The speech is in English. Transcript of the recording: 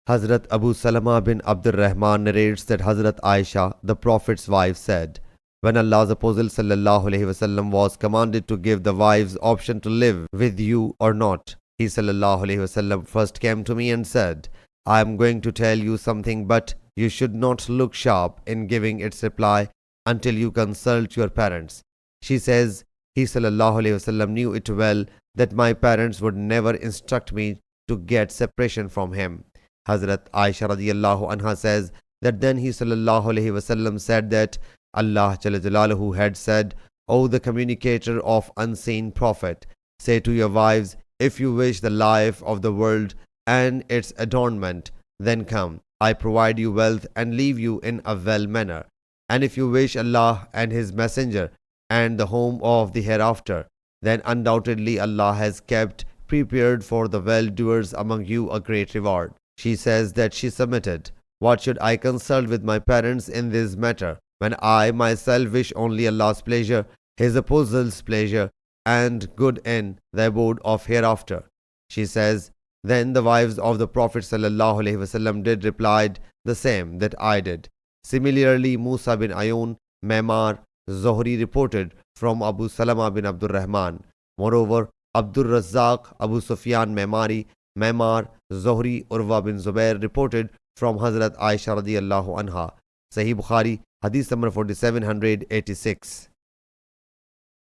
Hazrat Abu Salama bin Abdul Rahman narrates that Hazrat Aisha, the Prophet's wife, said, when Allah's Apostle ﷺ was commanded to give the wives option to live with you or not, he ﷺ first came to me and said, I am going to tell you something, but you should not look sharp in giving its reply until you consult your parents. She says, he ﷺ knew it well that my parents would never instruct me to get separation from him. Hazrat Aisha radiyallahu anha says that then he ﷺ said that Allah Jalla Jalaluhu had said, O the communicator of unseen prophet, say to your wives, if you wish the life of the world and its adornment, then come, I provide you wealth and leave you in a well manner. And if you wish Allah and His Messenger and the home of the hereafter, then undoubtedly Allah has kept prepared for the well-doers among you a great reward. She says that she submitted, what should I consult with my parents in this matter, when I myself wish only Allah's pleasure, His Apostle's pleasure, and good in the abode of hereafter? She says, then the wives of the Prophet ﷺ did replied the same that I did. Similarly, Moosa bin Ayun, Maimar, Zuhri reported from Abu Salama bin Abdul Rahman. Moreover, Abdul Razzaq, Abu Sufyan Maimari, Maimar, Zuhri, Urwa bin Zubair reported from Hazrat Aisha radiyallahu anha. Sahih Bukhari, Hadith number 4786.